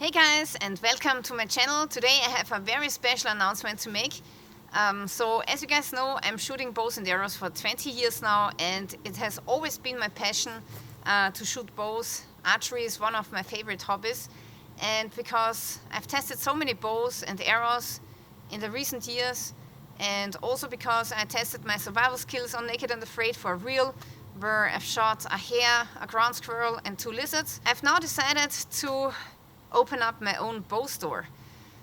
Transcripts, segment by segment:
Hey guys, and welcome to my channel. Today I have a very special announcement to make. So as you guys know, I'm shooting bows and arrows for 20 years now, and it has always been my passion to shoot bows. Archery is one of my favorite hobbies, and because I've tested so many bows and arrows in the recent years, and also because I tested my survival skills on Naked and Afraid for real, where I've shot a hare, a ground squirrel and 2 lizards, I've now decided to open up my own bow store.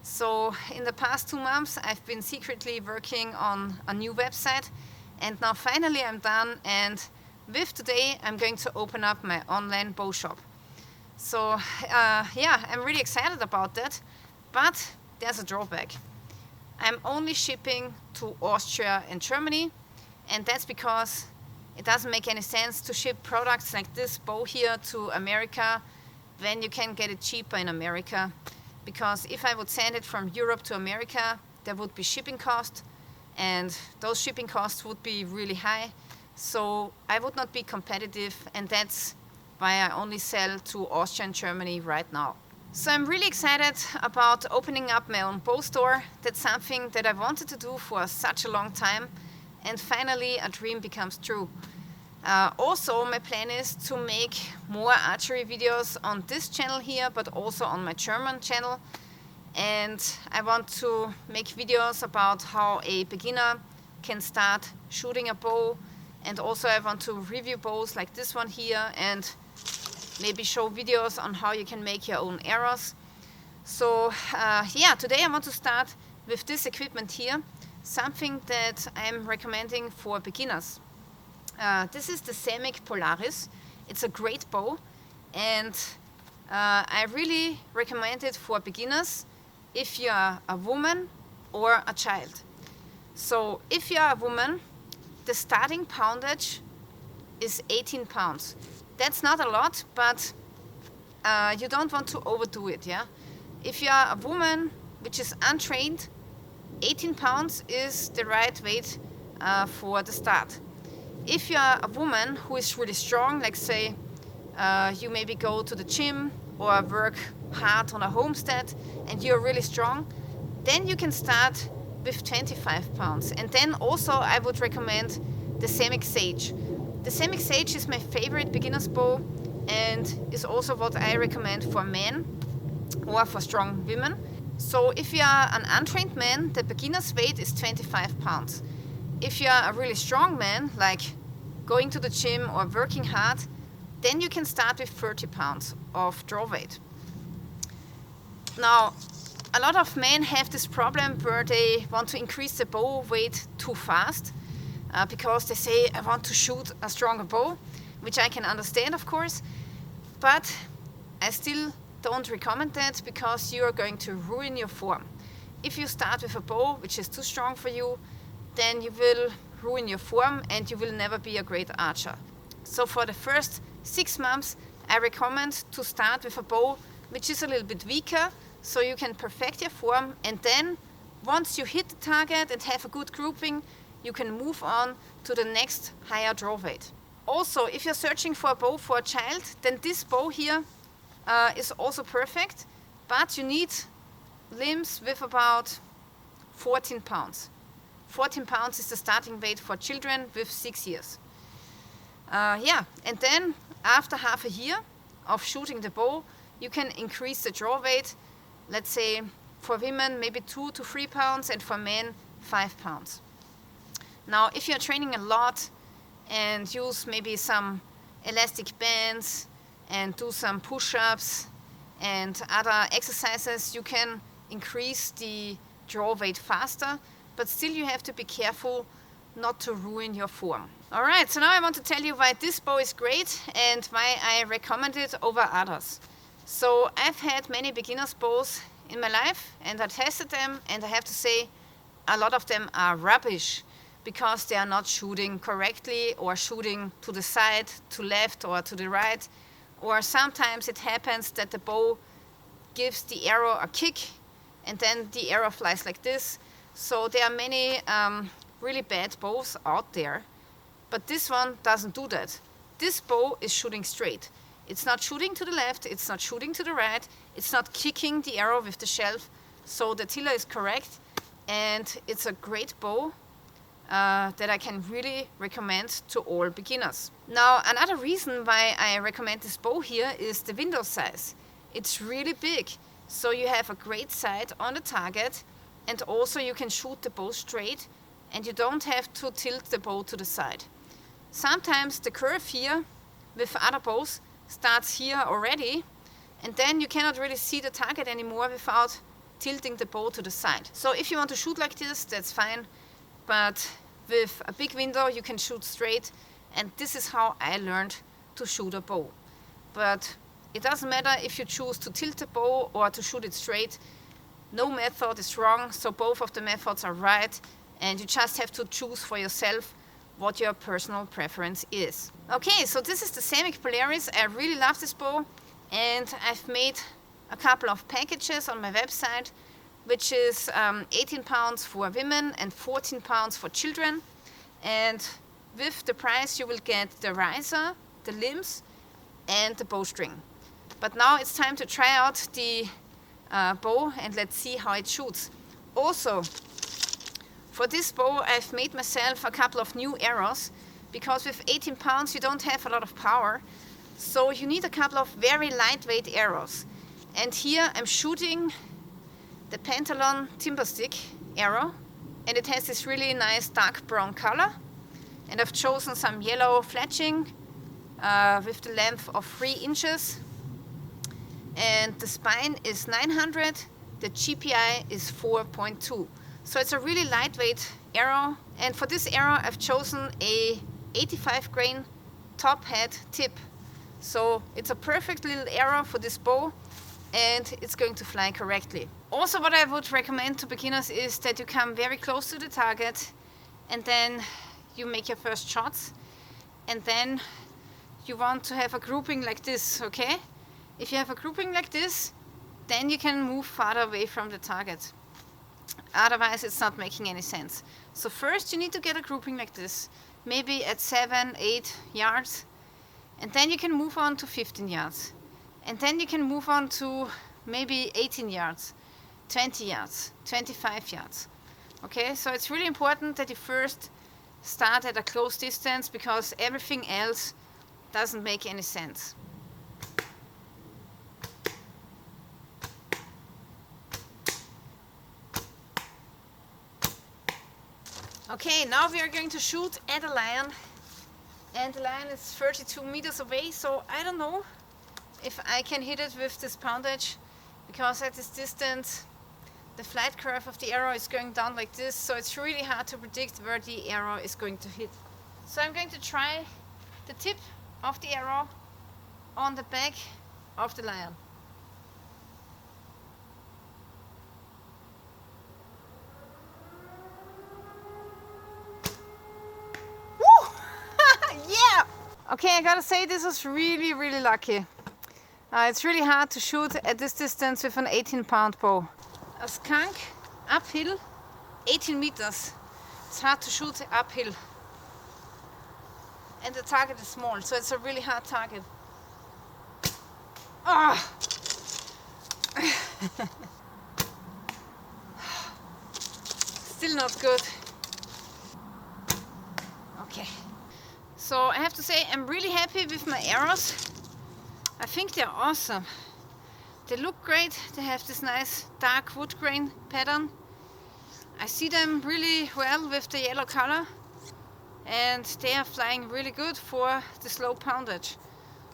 So in the past 2 months I've been secretly working on a new website, and now finally I'm done, and with today I'm going to open up my online bow shop. So yeah, I'm really excited about that, but there's a drawback. I'm only shipping to Austria and Germany, and that's because it doesn't make any sense to ship products like this bow here to America when you can get it cheaper in America, because if I would send it from Europe to America, there would be shipping costs, and those shipping costs would be really high, so I would not be competitive, and that's why I only sell to Austria and Germany right now. So I'm really excited about opening up my own bow store. That's something that I wanted to do for such a long time, and finally a dream becomes true. Also, my plan is to make more archery videos on this channel here, but also on my German channel. And I want to make videos about how a beginner can start shooting a bow. And also I want to review bows like this one here, and maybe show videos on how you can make your own arrows. So yeah, today I want to start with this equipment here, something that I'm recommending for beginners. This is the Samic Polaris. It's a great bow, and I really recommend it for beginners if you are a woman or a child. So if you are a woman, the starting poundage is 18 pounds. That's not a lot, but you don't want to overdo it, yeah? If you are a woman which is untrained, 18 pounds is the right weight for the start. If you are a woman who is really strong, like say you maybe go to the gym or work hard on a homestead and you're really strong, then you can start with 25 pounds. And then also I would recommend the Samic Sage. The Samic Sage is my favorite beginner's bow, and is also what I recommend for men or for strong women. So if you are an untrained man, the beginner's weight is 25 pounds. If you are a really strong man, like going to the gym or working hard, then you can start with 30 pounds of draw weight. Now, a lot of men have this problem where they want to increase the bow weight too fast, because they say, I want to shoot a stronger bow, which I can understand, of course, but I still don't recommend that, because you are going to ruin your form. If you start with a bow which is too strong for you, then you will ruin your form and you will never be a great archer. So for the first 6 months, I recommend to start with a bow which is a little bit weaker, so you can perfect your form, and then once you hit the target and have a good grouping, you can move on to the next higher draw weight. Also, if you're searching for a bow for a child, then this bow here is also perfect, but you need limbs with about 14 pounds. 14 pounds is the starting weight for children with 6 years. Yeah, and then after half a year of shooting the bow, you can increase the draw weight. Let's say for women maybe 2 to 3 pounds, and for men 5 pounds. Now, if you're training a lot and use maybe some elastic bands and do some push-ups and other exercises, you can increase the draw weight faster, but still you have to be careful not to ruin your form. Alright, so now I want to tell you why this bow is great and why I recommend it over others. So I've had many beginner's bows in my life, and I tested them, and I have to say a lot of them are rubbish, because they are not shooting correctly, or shooting to the side, to left or to the right, or sometimes it happens that the bow gives the arrow a kick and then the arrow flies like this. So there are many really bad bows out there, but this one doesn't do that. This bow is shooting straight. It's not shooting to the left, it's not shooting to the right, it's not kicking the arrow with the shelf. So the tiller is correct, and it's a great bow that I can really recommend to all beginners. Now, another reason why I recommend this bow here is the window size. It's really big, so you have a great sight on the target, and also you can shoot the bow straight, and you don't have to tilt the bow to the side. Sometimes the curve here with other bows starts here already, and then you cannot really see the target anymore without tilting the bow to the side. So if you want to shoot like this, that's fine, but with a big window you can shoot straight, and this is how I learned to shoot a bow. But it doesn't matter if you choose to tilt the bow or to shoot it straight. No method is wrong, so both of the methods are right, and you just have to choose for yourself what your personal preference is. Okay, so this is the Samic Polaris. I really love this bow, and I've made a couple of packages on my website, which is 18 pounds for women and 14 pounds for children. And with the price you will get the riser, the limbs, and the bowstring. But now it's time to try out the bow, and let's see how it shoots. Also, for this bow I've made myself a couple of new arrows, because with 18 pounds you don't have a lot of power, so you need a couple of very lightweight arrows. And here I'm shooting the Pentalon timber stick arrow, and it has this really nice dark brown color, and I've chosen some yellow fletching with the length of 3 inches, and the spine is 900, the GPI is 4.2. So it's a really lightweight arrow, and for this arrow I've chosen a 85 grain top head tip. So it's a perfect little arrow for this bow, and it's going to fly correctly. Also, what I would recommend to beginners is that you come very close to the target, and then you make your first shots, and then you want to have a grouping like this, okay? If you have a grouping like this, then you can move farther away from the target. Otherwise it's not making any sense. So first you need to get a grouping like this, maybe at 7-8 yards, and then you can move on to 15 yards, and then you can move on to maybe 18 yards, 20 yards, 25 yards. Okay, so it's really important that you first start at a close distance, because everything else doesn't make any sense. Okay, now we are going to shoot at a lion, and the lion is 32 meters away, so I don't know if I can hit it with this poundage, because at this distance the flight curve of the arrow is going down like this, so it's really hard to predict where the arrow is going to hit. So I'm going to try the tip of the arrow on the back of the lion. Yeah! Okay, I gotta say this was really, really lucky. It's really hard to shoot at this distance with an 18-pound bow. A skunk uphill, 18 meters. It's hard to shoot uphill. And the target is small, so it's a really hard target. Oh. Still not good. Okay. So I have to say I'm really happy with my arrows. I think they're awesome. They look great. They have this nice dark wood grain pattern. I see them really well with the yellow color, and they are flying really good for the slow poundage.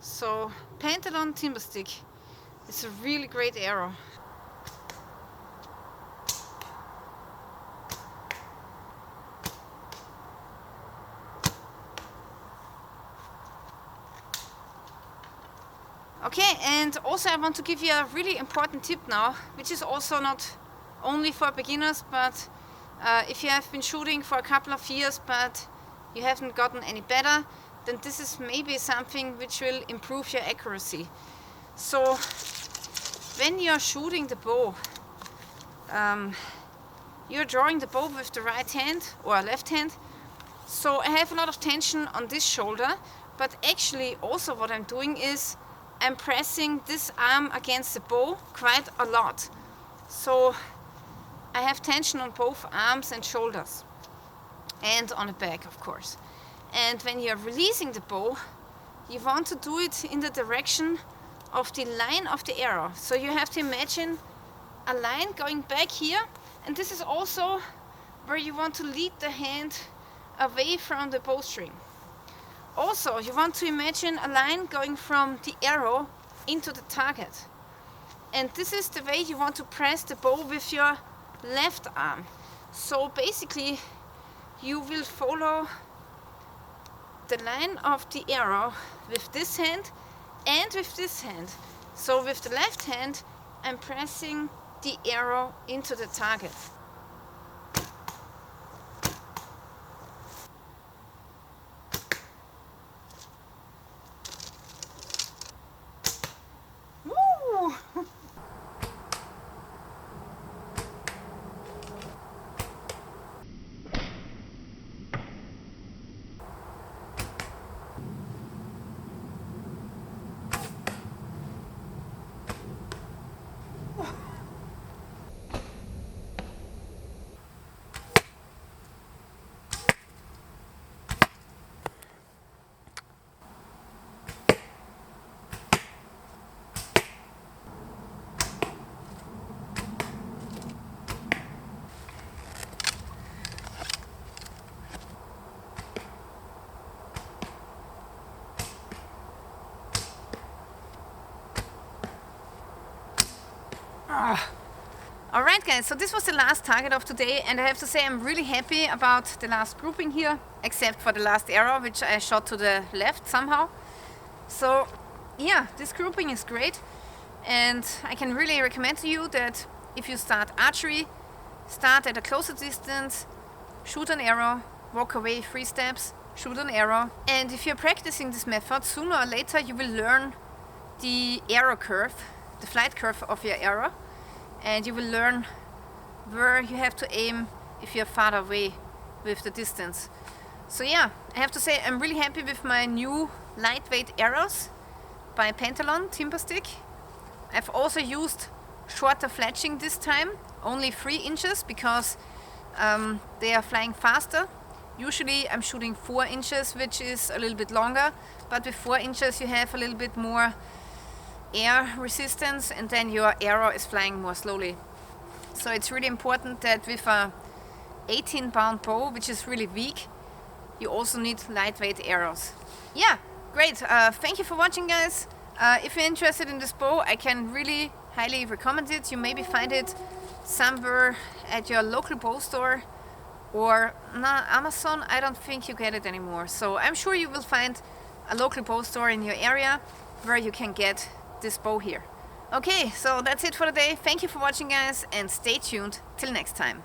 So Pentalon timber stick, it's a really great arrow. Okay, and also I want to give you a really important tip now, which is also not only for beginners, but if you have been shooting for a couple of years but you haven't gotten any better, then this is maybe something which will improve your accuracy. So when you're shooting the bow, you're drawing the bow with the right hand or left hand. So I have a lot of tension on this shoulder, but actually also what I'm doing is I'm pressing this arm against the bow quite a lot. So I have tension on both arms and shoulders, and on the back, of course. And when you're releasing the bow, you want to do it in the direction of the line of the arrow. So you have to imagine a line going back here, and this is also where you want to lead the hand away from the bowstring. Also, you want to imagine a line going from the arrow into the target. And this is the way you want to press the bow with your left arm. So basically, you will follow the line of the arrow with this hand and with this hand. So with the left hand, I'm pressing the arrow into the target. Woo! Alright guys, so this was the last target of today, and I have to say I'm really happy about the last grouping here, except for the last arrow, which I shot to the left somehow. So yeah, this grouping is great, and I can really recommend to you that if you start archery, start at a closer distance, shoot an arrow, walk away 3 steps, shoot an arrow. And if you're practicing this method, sooner or later you will learn the arrow curve, the flight curve of your arrow, and you will learn where you have to aim if you're far away with the distance. So yeah, I have to say I'm really happy with my new lightweight arrows by Pentalon Timber Stick. I've also used shorter fletching this time, only 3 inches, because they are flying faster. Usually I'm shooting 4 inches, which is a little bit longer, but with 4 inches you have a little bit more air resistance, and then your arrow is flying more slowly. So it's really important that with a 18-pound bow, which is really weak, you also need lightweight arrows. Yeah, great. Thank you for watching, guys. If you're interested in this bow, I can really highly recommend it. You maybe find it somewhere at your local bow store, or Amazon. I don't think you get it anymore. So I'm sure you will find a local bow store in your area where you can get this bow here. Okay, so that's it for today. Thank you for watching, guys, and stay tuned till next time.